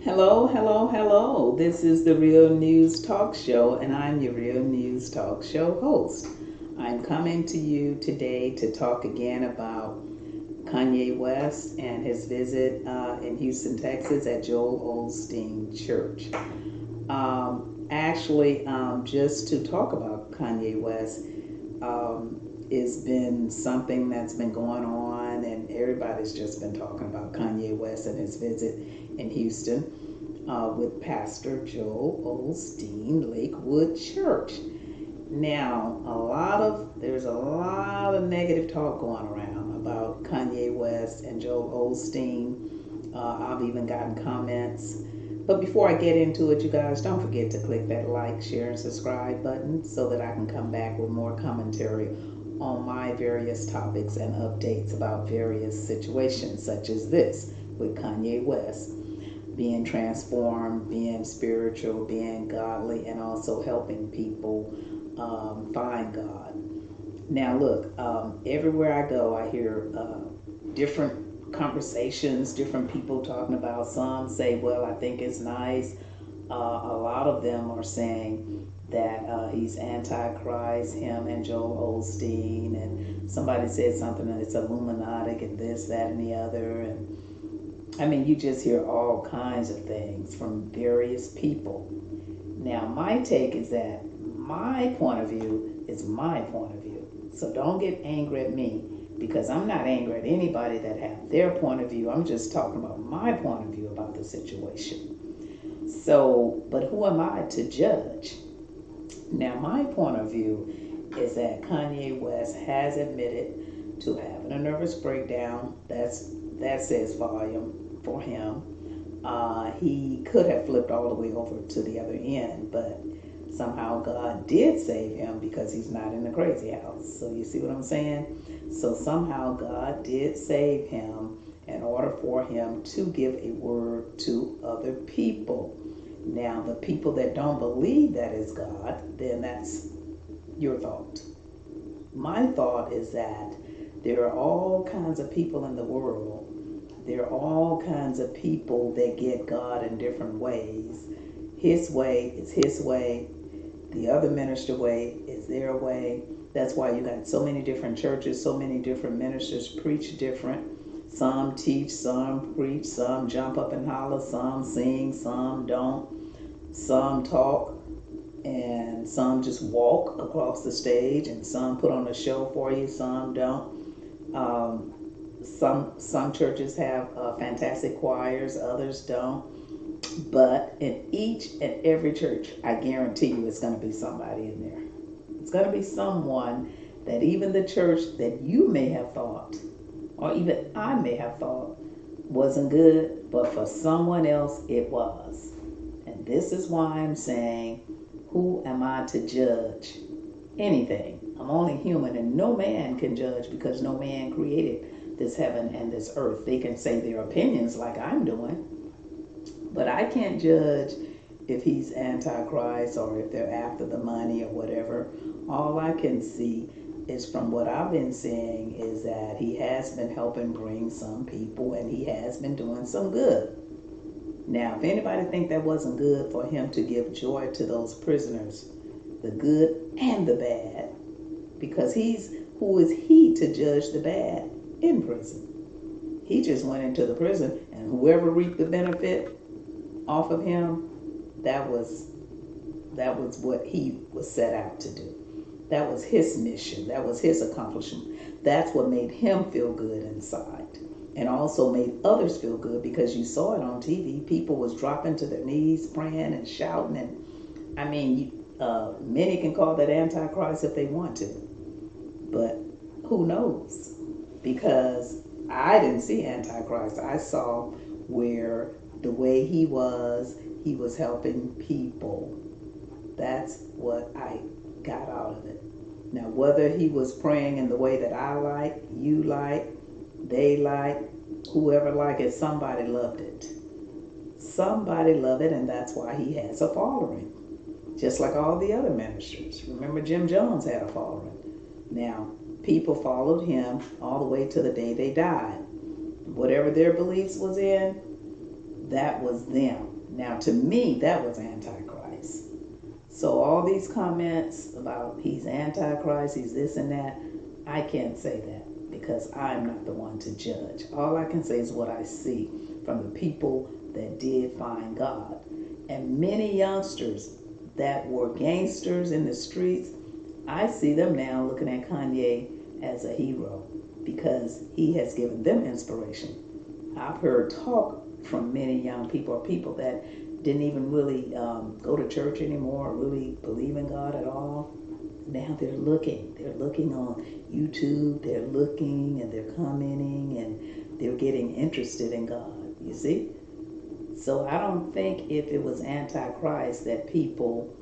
Hello, hello, hello. This is the Real News Talk Show, and I'm your Real News Talk Show host. I'm coming to you today to talk again about Kanye West and his visit in Houston, Texas at Joel Osteen Church. Just to talk about Kanye West, it's been something that's been going on, and everybody's just been talking about Kanye West and his visit in Houston with Pastor Joel Osteen Lakewood Church. Now, there's a lot of negative talk going around about Kanye West and Joel Osteen. I've even gotten comments. But before I get into it, you guys, don't forget to click that like, share, and subscribe button so that I can come back with more commentary on my various topics and updates about various situations, such as this with Kanye West being transformed, being spiritual, being godly, and also helping people find God. Now, look, everywhere I go, I hear different conversations, different people talking about. Some say, well, I think it's nice. A lot of them are saying that he's antichrist, him and Joel Osteen, and somebody said something that it's Illuminati and this, that, and the other. And I mean, you just hear all kinds of things from various people. Now, my take is that my point of view is my point of view. So don't get angry at me because I'm not angry at anybody that have their point of view. I'm just talking about my point of view about the situation. So, but who am I to judge? Now, my point of view is that Kanye West has admitted to having a nervous breakdown. That says volume for him. He could have flipped all the way over to the other end, but somehow God did save him because he's not in the crazy house. So you see what I'm saying? So somehow God did save him in order for him to give a word to other people. Now, the people that don't believe that is God, then that's your thought. My thought is that there are all kinds of people in the world. There are all kinds of people that get God in different ways. His way is his way. The other minister way is their way. That's why you got so many different churches, so many different ministers preach different. Some teach, some preach, some jump up and holler, some sing, some don't. Some talk, and some just walk across the stage, and some put on a show for you, some don't. Some churches have fantastic choirs, others don't. But in each and every church, I guarantee you it's going to be somebody in there. It's going to be someone that even the church that you may have thought, or even I may have thought, wasn't good, but for someone else it was. And this is why I'm saying, who am I to judge anything? I'm only human, and no man can judge because no man created this heaven and this earth. They can say their opinions like I'm doing, but I can't judge if he's antichrist or if they're after the money or whatever. All I can see is from what I've been seeing is that he has been helping bring some people and he has been doing some good. Now, if anybody think that wasn't good for him to give joy to those prisoners, the good and the bad, because who is he to judge the bad in prison? He just went into the prison, and whoever reaped the benefit off of him, that was what he was set out to do. That was his mission. That was his accomplishment. That's what made him feel good inside, and also made others feel good because you saw it on TV. People was dropping to their knees, praying and shouting, and I mean, many can call that antichrist if they want to, but who knows? Because I didn't see antichrist. I saw where the way he was helping people. That's what I got out of it. Now, whether he was praying in the way that I like, you like, they like, whoever liked it, somebody loved it. Somebody loved it, and that's why he has a following. Just like all the other ministers. Remember, Jim Jones had a following. Now, people followed him all the way to the day they died. Whatever their beliefs was in, that was them. Now, to me, that was Antichrist. So all these comments about he's Antichrist, he's this and that, I can't say that because I'm not the one to judge. All I can say is what I see from the people that did find God. And many youngsters that were gangsters in the streets, I see them now looking at Kanye as a hero because he has given them inspiration. I've heard talk from many young people or people that didn't even really go to church anymore or really believe in God at all. Now they're looking. They're looking on YouTube. They're looking and they're commenting and they're getting interested in God. You see? So I don't think if it was Antichrist that people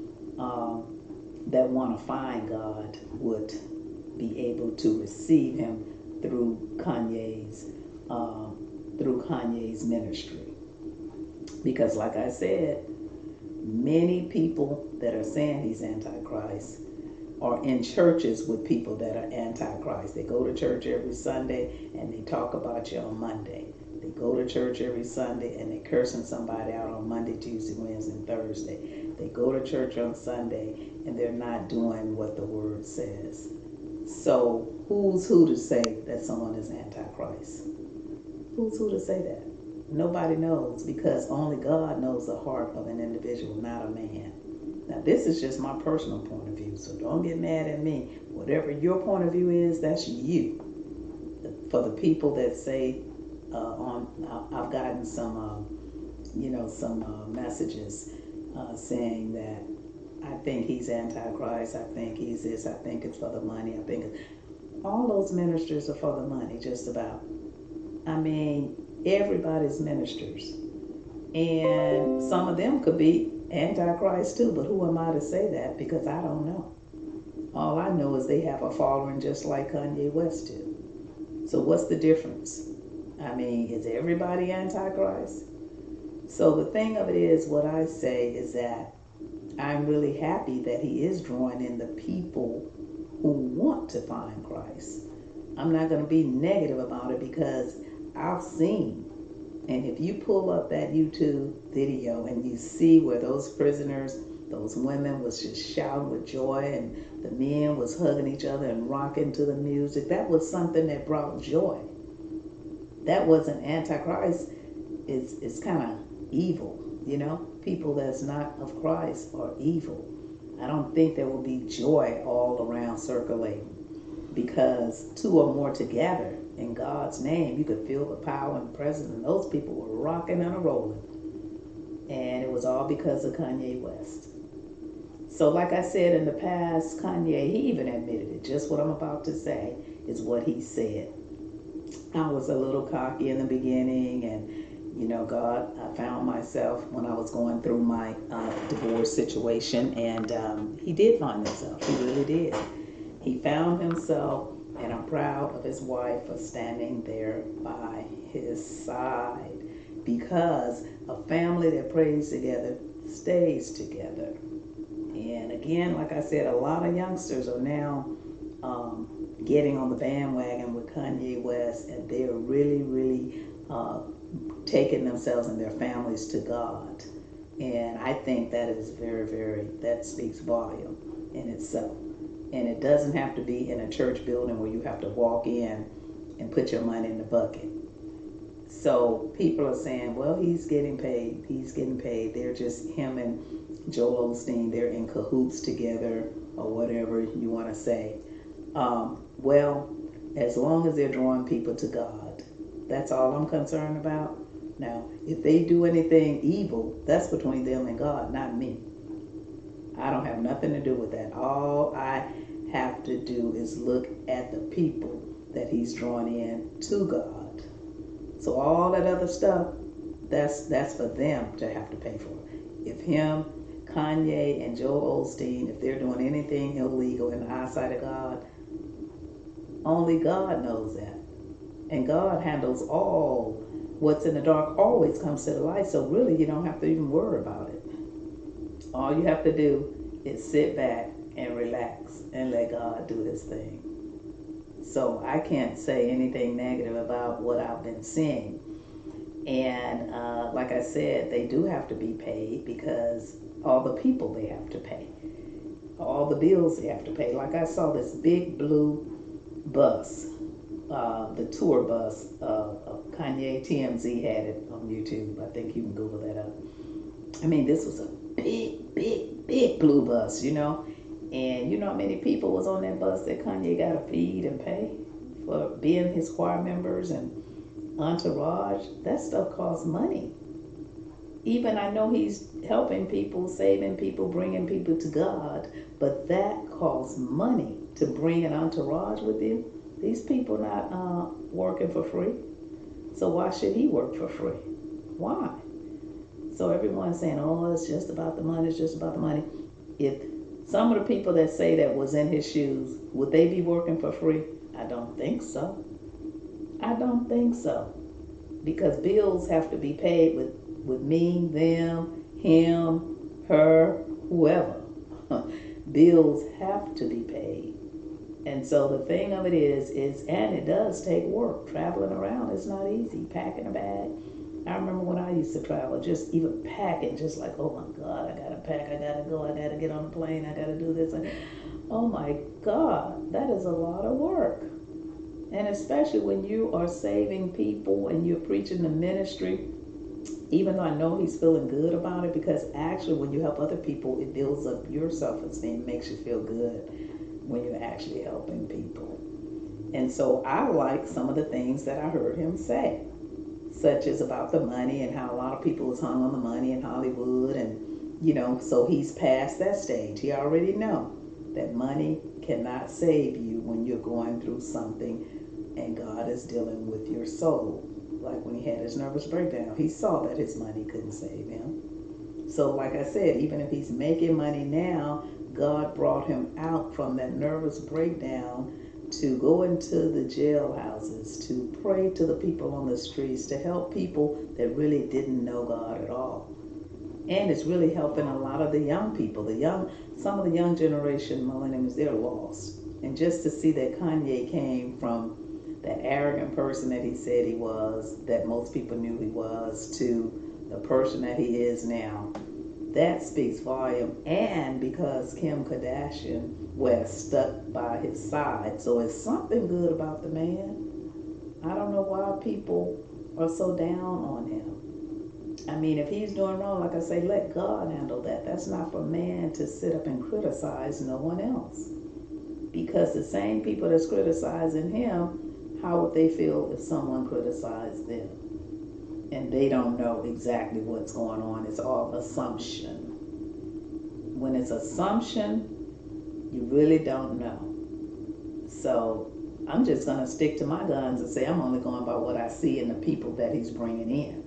that want to find God would be able to receive Him through Kanye's ministry. Because, like I said, many people that are saying he's Antichrist are in churches with people that are Antichrist. They go to church every Sunday and they talk about you on Monday. They go to church every Sunday and they're cursing somebody out on Monday, Tuesday, Wednesday, and Thursday. They go to church on Sunday and they're not doing what the word says. So who's who to say that someone is Antichrist? Who's who to say that? Nobody knows because only God knows the heart of an individual, not a man. Now, this is just my personal point of view, so don't get mad at me. Whatever your point of view is, that's you. For the people that say, I've gotten some messages saying that I think he's Antichrist, I think he's this, I think it's for the money, I think all those ministers are for the money, just about. I mean, everybody's ministers. And some of them could be Antichrist too, but who am I to say that? Because I don't know. All I know is they have a following just like Kanye West did. So what's the difference? I mean, is everybody Antichrist? So the thing of it is, what I say is that I'm really happy that he is drawing in the people who want to find Christ. I'm not going to be negative about it because I've seen, and if you pull up that YouTube video and you see where those prisoners, those women was just shouting with joy and the men was hugging each other and rocking to the music, that was something that brought joy. That wasn't Antichrist. It's kind of evil, you know? People that's not of Christ are evil. I don't think there will be joy all around circulating because two or more together in God's name, you could feel the power and presence, and those people were rocking and rolling. And it was all because of Kanye West. So like I said in the past, Kanye, he even admitted it. Just what I'm about to say is what he said. I was a little cocky in the beginning, and God, I found myself when I was going through my divorce situation, and he did find himself. He really did. He found himself, and I'm proud of his wife for standing there by his side, because a family that prays together stays together. And again, like I said, a lot of youngsters are now getting on the bandwagon with Kanye West, and they're really, really taking themselves and their families to God. And I think that is very, very, that speaks volume in itself. And it doesn't have to be in a church building where you have to walk in and put your money in the bucket. So people are saying, well, he's getting paid. He's getting paid. They're just, him and Joel Osteen, they're in cahoots together or whatever you want to say. Well, as long as they're drawing people to God, that's all I'm concerned about. Now, if they do anything evil, that's between them and God, not me. I don't have nothing to do with that. All I have to do is look at the people that he's drawing in to God. So all that other stuff, that's for them to have to pay for. If him, Kanye, and Joel Osteen, if they're doing anything illegal in the eyesight of God, only God knows that. And God handles all. What's in the dark always comes to the light. So really, you don't have to even worry about it. All you have to do is sit back and relax and let God do his thing. So I can't say anything negative about what I've been seeing. And like I said, they do have to be paid because all the people they have to pay, all the bills they have to pay. Like I saw this big blue bus, the tour bus. Kanye TMZ had it on YouTube. I think you can Google that up. I mean, this was a big blue bus, you know. And you know how many people was on that bus that Kanye got to feed and pay for being his choir members and entourage? That stuff costs money. Even I know he's helping people, saving people, bringing people to God, but that costs money to bring an entourage with you. These people not working for free. So why should he work for free? Why? So everyone's saying, oh, it's just about the money, it's just about the money. If some of the people that say that was in his shoes, would they be working for free? I don't think so. I don't think so. Because bills have to be paid with me, them, him, her, whoever. Bills have to be paid. And so the thing of it is, and it does take work. Traveling around is not easy. Packing a bag. I remember when I used to travel, just even packing, just like, oh my God, I gotta pack, I gotta go, I gotta get on a plane, I gotta do this. Oh my God, that is a lot of work. And especially when you are saving people and you're preaching the ministry, even though I know he's feeling good about it, because actually when you help other people, it builds up your self-esteem, makes you feel good when you're actually helping people. And so I like some of the things that I heard him say, such as about the money and how a lot of people is hung on the money in Hollywood. And, you know, so he's past that stage. He already know that money cannot save you when you're going through something and God is dealing with your soul. Like when he had his nervous breakdown, he saw that his money couldn't save him. So like I said, even if he's making money now, God brought him out from that nervous breakdown to go into the jailhouses, to pray to the people on the streets, to help people that really didn't know God at all. And it's really helping a lot of the young people. Some of the young generation millennials, they're lost. And just to see that Kanye came from that arrogant person that he said he was, that most people knew he was, to the person that he is now, that speaks volume. And because Kim Kardashian West stuck by his side, so it's something good about the man. I don't know why people are so down on him. I mean, if he's doing wrong, like I say, let God handle that. That's not for man to sit up and criticize no one else. Because the same people that's criticizing him, how would they feel if someone criticized them? And they don't know exactly what's going on. It's all assumption. When it's assumption, you really don't know. So I'm just going to stick to my guns and say I'm only going by what I see in the people that he's bringing in.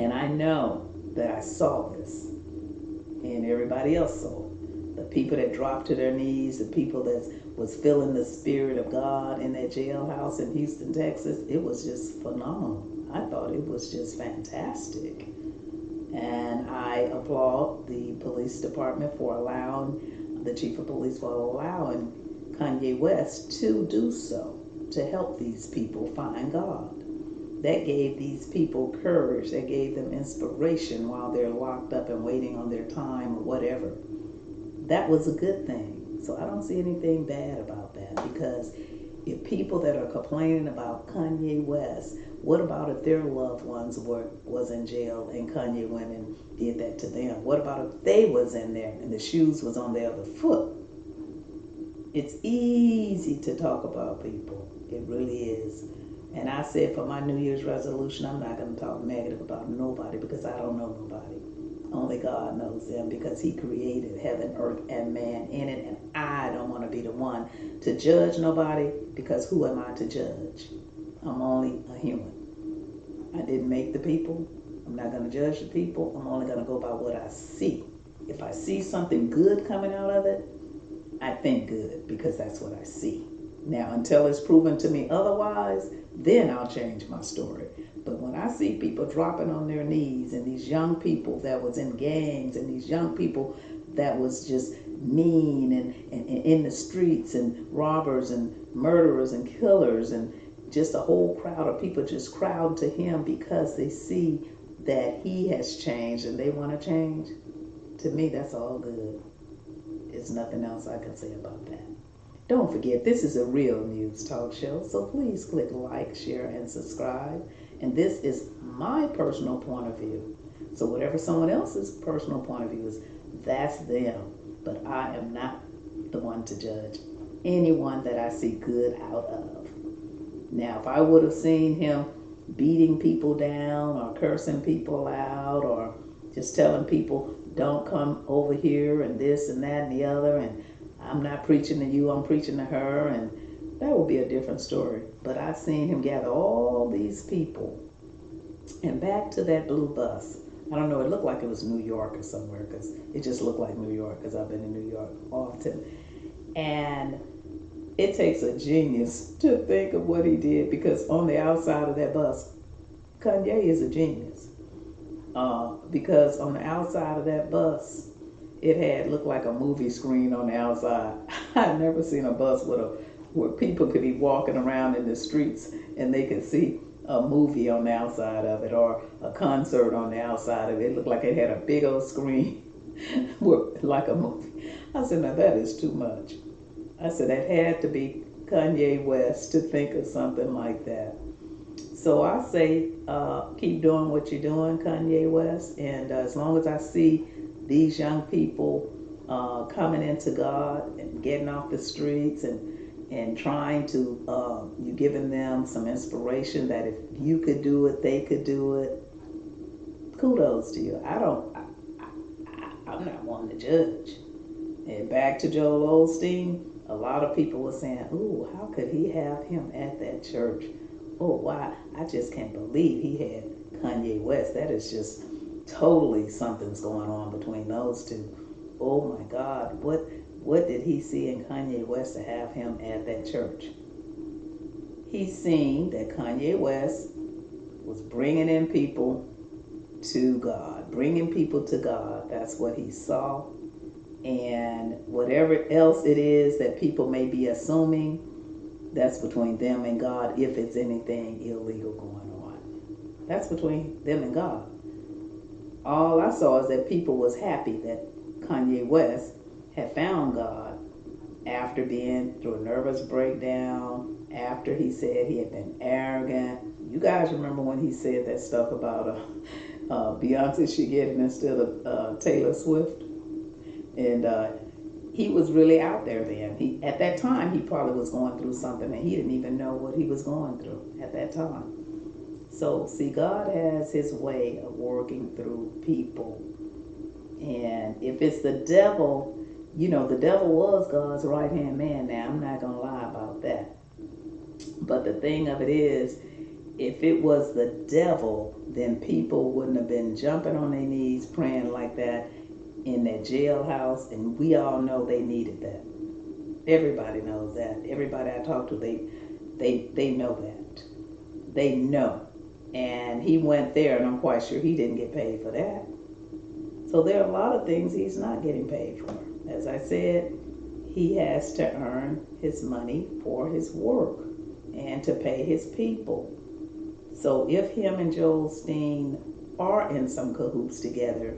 And I know that I saw this, and everybody else saw it. The people that dropped to their knees, the people that was feeling the spirit of God in that jailhouse in Houston, Texas, it was just phenomenal. I thought it was just fantastic. And I applaud the police department for allowing, the chief of police for allowing Kanye West to do so, to help these people find God. That gave these people courage. That gave them inspiration while they're locked up and waiting on their time or whatever. That was a good thing. So I don't see anything bad about that, because if people that are complaining about Kanye West, what about if their loved ones was in jail and Kanye went and did that to them? What about if they was in there and the shoes was on their other foot? It's easy to talk about people. It really is. And I said for my New Year's resolution, I'm not going to talk negative about nobody, because I don't know nobody. Only God knows them, because he created heaven, earth, and man in it. And I don't want to be the one to judge nobody, because who am I to judge? I'm only a human. I didn't make the people. I'm not going to judge the people. I'm only going to go by what I see. If I see something good coming out of it, I think good, because that's what I see. Now, until it's proven to me otherwise, then I'll change my story. But when I see people dropping on their knees, and these young people that was in gangs, and these young people that was just mean and in the streets, and robbers and murderers and killers, and just a whole crowd of people just crowd to him because they see that he has changed and they want to change. To me, that's all good. There's nothing else I can say about that. Don't forget, this is a real news talk show, so please click like, share, and subscribe. And this is my personal point of view. So whatever someone else's personal point of view is, that's them. But I am not the one to judge anyone that I see good out of. Now, if I would have seen him beating people down or cursing people out or just telling people, don't come over here and this and that and the other, and I'm not preaching to you, I'm preaching to her, and that would be a different story. But I seen him gather all these people and back to that blue bus. I don't know, it looked like it was New York or somewhere, because it just looked like New York, because I've been in New York often. And it takes a genius to think of what he did, because on the outside of that bus, Kanye is a genius. Because on the outside of that bus, it had looked like a movie screen on the outside. I've never seen a bus where people could be walking around in the streets and they could see a movie on the outside of it, or a concert on the outside of it. It looked like it had a big old screen like a movie. I said, now that is too much. I said, that had to be Kanye West to think of something like that. So I say, keep doing what you're doing, Kanye West. And as long as I see these young people coming into God and getting off the streets and trying to, you giving them some inspiration that if you could do it, they could do it. Kudos to you. I'm not one to judge. And back to Joel Osteen, a lot of people were saying, ooh, how could he have him at that church? Oh, wow, I just can't believe he had Kanye West. That is just totally something's going on between those two. Oh my God, what did he see in Kanye West to have him at that church? He seen that Kanye West was bringing in people to God, bringing people to God. That's what he saw. And whatever else it is that people may be assuming, that's between them and God, if it's anything illegal going on. That's between them and God. All I saw is that people was happy that Kanye West had found God after being through a nervous breakdown, after he said he had been arrogant. You guys remember when he said that stuff about Beyonce should get it instead of Taylor Swift? And he was really out there then. At that time, he probably was going through something and he didn't even know what he was going through at that time. So, see, God has his way of working through people. And if it's the devil, the devil was God's right-hand man. Now, I'm not going to lie about that. But the thing of it is, if it was the devil, then people wouldn't have been jumping on their knees praying like that in that jailhouse, and we all know they needed that. Everybody knows that. Everybody I talk to, they know that. They know. And he went there, and I'm quite sure he didn't get paid for that. So there are a lot of things he's not getting paid for. As I said, he has to earn his money for his work and to pay his people. So if him and Joel Osteen are in some cahoots together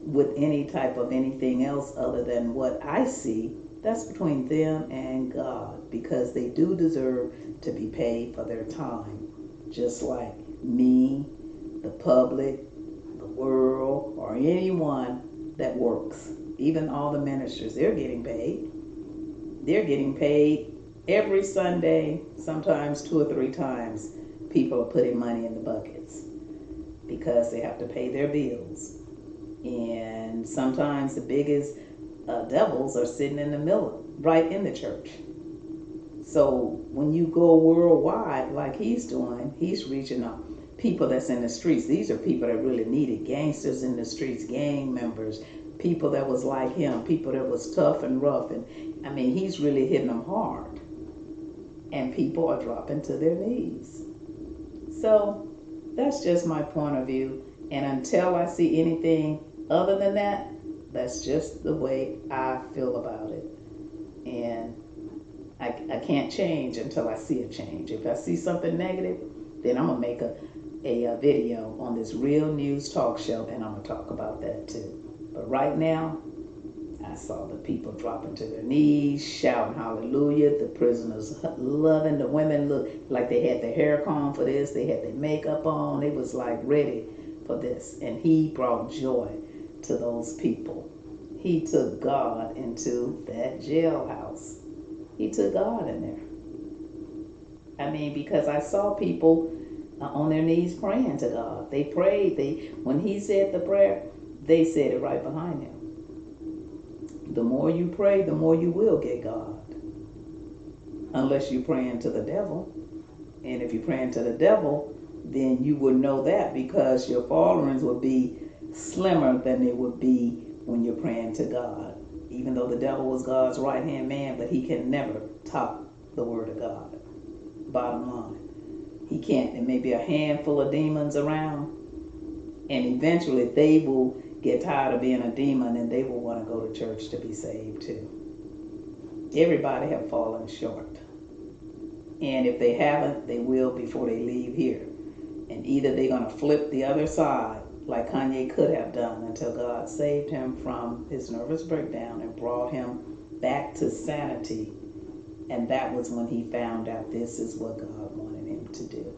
with any type of anything else other than what I see, that's between them and God, because they do deserve to be paid for their time, just like me, the public, the world, or anyone that works. Even all the ministers, they're getting paid. They're getting paid every Sunday, sometimes 2 or 3 times. People are putting money in the buckets because they have to pay their bills. And sometimes the biggest devils are sitting in the middle, right in the church. So when you go worldwide like he's doing, he's reaching out people that's in the streets. These are people that really need it. Gangsters in the streets, gang members, people that was like him, people that was tough and rough. And I mean, he's really hitting them hard. And people are dropping to their knees. So that's just my point of view. And until I see anything other than that, that's just the way I feel about it. And I can't change until I see a change. If I see something negative, then I'm going to make a video on this real news talk show, and I'm going to talk about that too. But right now, I saw the people dropping to their knees, shouting hallelujah, the prisoners loving, the women looked like they had their hair combed for this, they had their makeup on, they was like ready for this. And he brought joy to those people. He took God into that jailhouse. He took God in there. I mean, because I saw people on their knees praying to God. They prayed. When he said the prayer, they said it right behind him. The more you pray, the more you will get God. Unless you're praying to the devil. And if you're praying to the devil, then you would know that, because your followings would be slimmer than they would be when you're praying to God. Even though the devil was God's right-hand man, but he can never top the word of God. Bottom line. He can't. There may be a handful of demons around, and eventually they will get tired of being a demon and they will want to go to church to be saved too. Everybody have fallen short. And if they haven't, they will before they leave here. And either they're going to flip the other side, like Kanye could have done, until God saved him from his nervous breakdown and brought him back to sanity. And that was when he found out this is what God wanted him to do.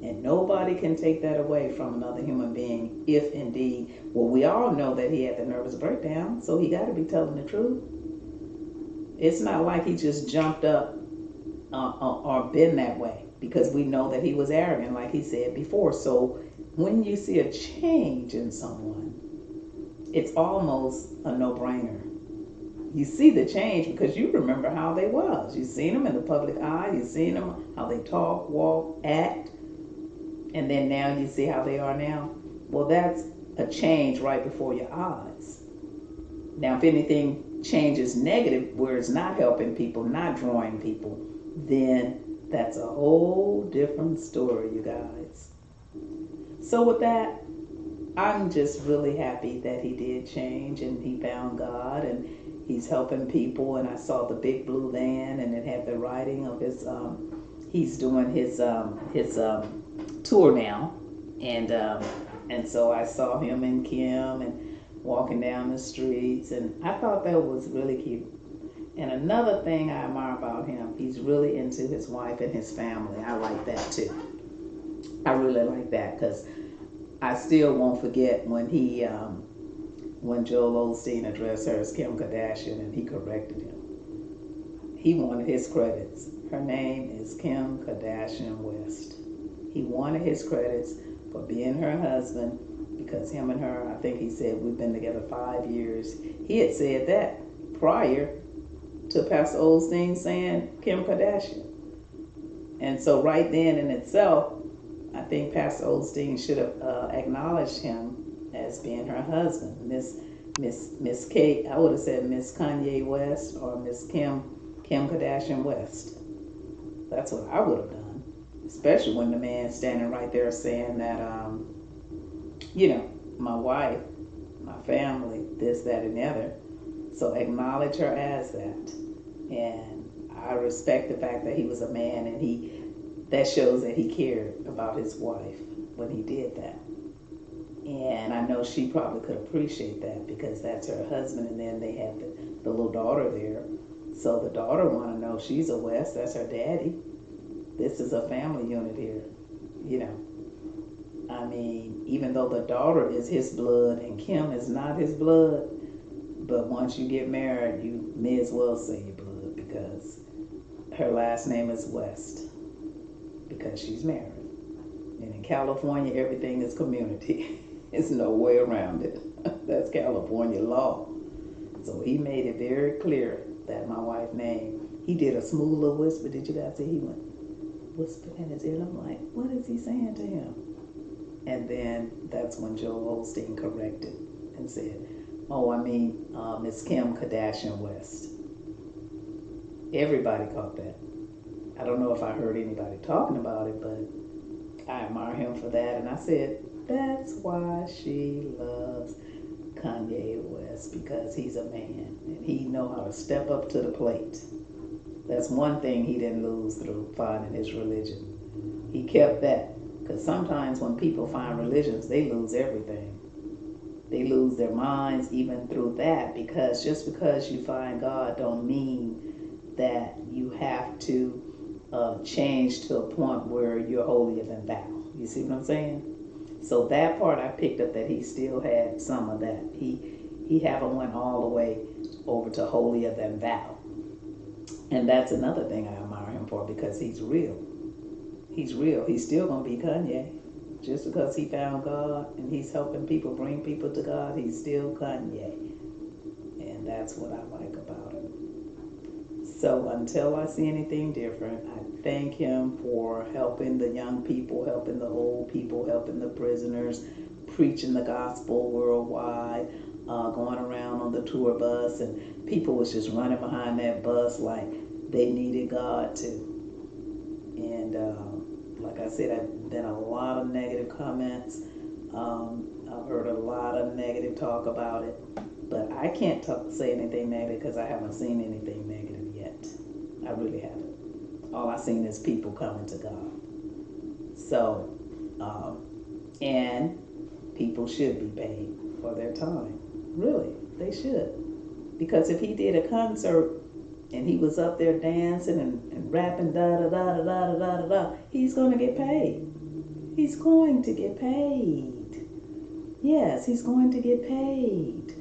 And nobody can take that away from another human being, if indeed, well, we all know that he had the nervous breakdown, so he got to be telling the truth. It's not like he just jumped up or been that way, because we know that he was arrogant, like he said before. So when you see a change in someone, it's almost a no-brainer. You see the change because you remember how they was. You seen them in the public eye. You seen them how they talk, walk, act. And then now you see how they are now. Well, that's a change right before your eyes. Now, if anything changes negative, where it's not helping people, not drawing people, then that's a whole different story, you guys. So with that, I'm just really happy that he did change and he found God and he's helping people. And I saw the big blue van and it had the writing of his, he's doing his tour now. And so I saw him and Kim and walking down the streets, and I thought that was really cute. And another thing I admire about him, he's really into his wife and his family. I like that too. I really like that, because I still won't forget when when Joel Osteen addressed her as Kim Kardashian and he corrected him. He wanted his credits. Her name is Kim Kardashian West. He wanted his credits for being her husband, because him and her, I think he said, we've been together 5 years. He had said that prior to Pastor Osteen saying Kim Kardashian. And so right then in itself, I think Pastor Osteen should have acknowledged him as being her husband. Miss Kate, I would have said Miss Kanye West or Miss Kim Kardashian West. That's what I would have done. Especially when the man's standing right there saying that, my wife, my family, this, that, and the other. So acknowledge her as that. And I respect the fact that he was a man, and that shows that he cared about his wife when he did that. And I know she probably could appreciate that, because that's her husband, and then they have the little daughter there. So the daughter want to know she's a West, that's her daddy. This is a family unit here, I mean, even though the daughter is his blood and Kim is not his blood, but once you get married, you may as well say your blood, because her last name is West, because she's married. And in California, everything is community. There's no way around it. That's California law. So he made it very clear that my wife's name. He did a smooth little whisper. Did you guys see? He went whispered in his ear. And I'm like, what is he saying to him? And then that's when Joel Osteen corrected and said, Miss Kim Kardashian West. Everybody caught that. I don't know if I heard anybody talking about it, but I admire him for that. And I said, that's why she loves Kanye West, because he's a man and he know how to step up to the plate. That's one thing he didn't lose through finding his religion. He kept that. Because sometimes when people find religions, they lose everything. They lose their minds even through that, because just because you find God don't mean that you have to change to a point where you're holier than thou. You see what I'm saying? So that part I picked up, that he still had some of that. He haven't went all the way over to holier than thou. And that's another thing I admire him for, because he's real. He's real. He's still gonna be Kanye. Just because he found God and he's helping people, bring people to God, he's still Kanye. And that's what I like about him. So until I see anything different, I thank him for helping the young people, helping the old people, helping the prisoners, preaching the gospel worldwide, going around on the tour bus, and people was just running behind that bus like they needed God too. And like I said, I've been a lot of negative comments. I've heard a lot of negative talk about it, but I can't say anything negative because I haven't seen anything negative yet. I really haven't. All I've seen is people coming to God. So, and people should be paid for their time. Really, they should. Because if he did a concert and he was up there dancing and rapping da da da da da da da da, he's going to get paid. He's going to get paid. Yes, he's going to get paid.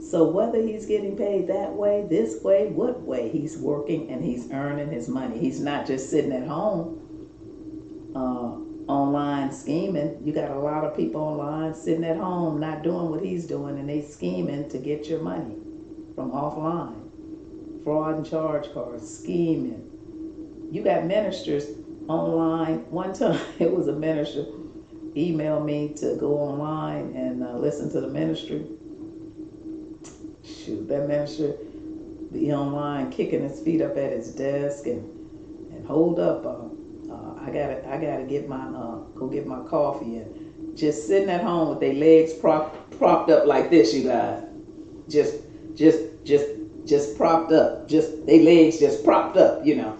So whether he's getting paid that way, this way, what way, he's working and he's earning his money. He's not just sitting at home online scheming. You got a lot of people online sitting at home not doing what he's doing, and they scheming to get your money from offline. Fraud and charge cards, scheming. You got ministers online. One time it was a minister emailed me to go online and listen to the ministry. Shoot, that minister be online kicking his feet up at his desk and hold up. I gotta get my go get my coffee, and just sitting at home with their legs propped up like this, you guys. Just propped up. Just they legs just propped up, you know.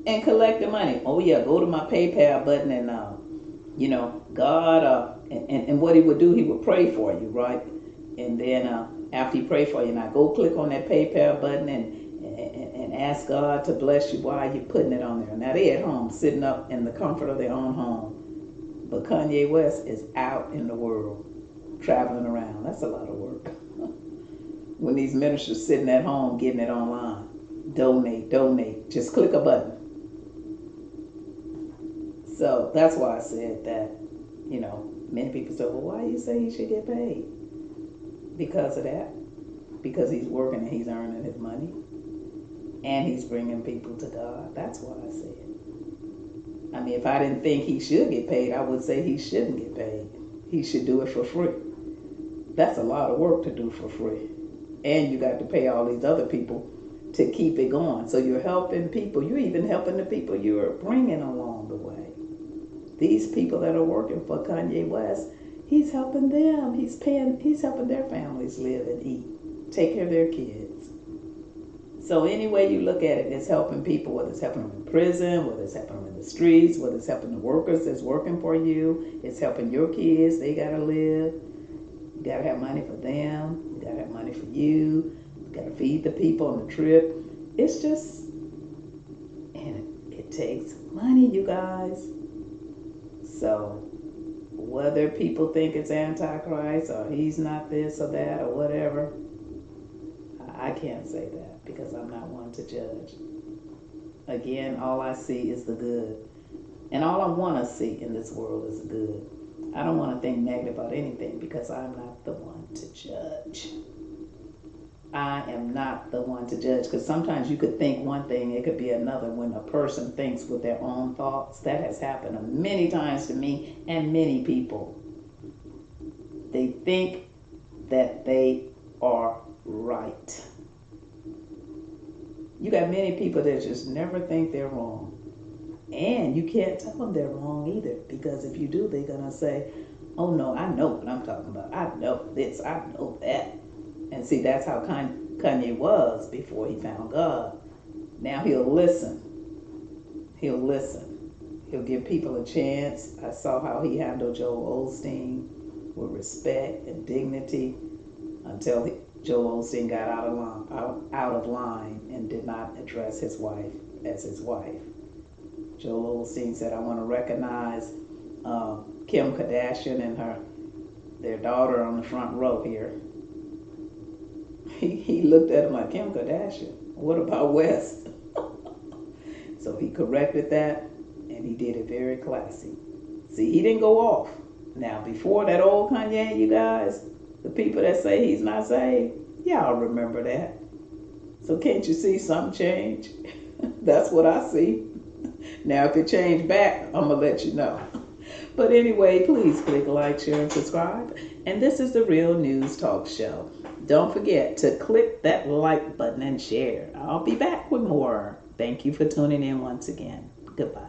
And collect the money. Oh yeah, go to my PayPal button and you know, God and what he would do, he would pray for you, right? And then after he pray for you, now go click on that PayPal button and ask God to bless you while you're putting it on there. Now they at home, sitting up in the comfort of their own home. But Kanye West is out in the world, traveling around. That's a lot of work. When these ministers sitting at home getting it online. Donate. Just click a button. So that's why I said that, you know, many people say, well, why you say he should get paid? Because of that. Because he's working and he's earning his money. And he's bringing people to God. That's why I said it. I mean, if I didn't think he should get paid, I would say he shouldn't get paid. He should do it for free. That's a lot of work to do for free. And you got to pay all these other people to keep it going. So you're helping people. You're even helping the people you're bringing along the way. These people that are working for Kanye West, he's helping them. He's helping their families live and eat, take care of their kids. So any way you look at it, it's helping people, whether it's helping them in prison, whether it's helping them in the streets, whether it's helping the workers that's working for you, it's helping your kids, they gotta live. You gotta have money for them, you gotta have money for you, you gotta feed the people on the trip. It's just, and it takes money, you guys. So whether people think it's Antichrist or he's not this or that or whatever, I can't say that because I'm not one to judge. Again, all I see is the good. And all I want to see in this world is the good. I don't want to think negative about anything because I'm not the one to judge. I am not the one to judge, because sometimes you could think one thing, it could be another when a person thinks with their own thoughts. That has happened many times to me and many people. They think that they are right. You got many people that just never think they're wrong. And you can't tell them they're wrong either, because if you do, they're going to say, oh no, I know what I'm talking about. I know this, I know that. And see, that's how Kanye was before he found God. Now he'll listen. He'll listen. He'll give people a chance. I saw how he handled Joel Osteen with respect and dignity until Joel Osteen got out of line and did not address his wife as his wife. Joel Osteen said, "I want to recognize Kim Kardashian and their daughter on the front row here." He looked at him like, "Kim Kardashian? What about West?" So he corrected that, and he did it very classy. See, he didn't go off. Now, before that old Kanye, you guys, the people that say he's not saved, y'all remember that. So can't you see something change? That's what I see. Now, if it changed back, I'm going to let you know. But anyway, please click like, share, and subscribe. And this is the Real News Talk Show. Don't forget to click that like button and share. I'll be back with more. Thank you for tuning in once again. Goodbye.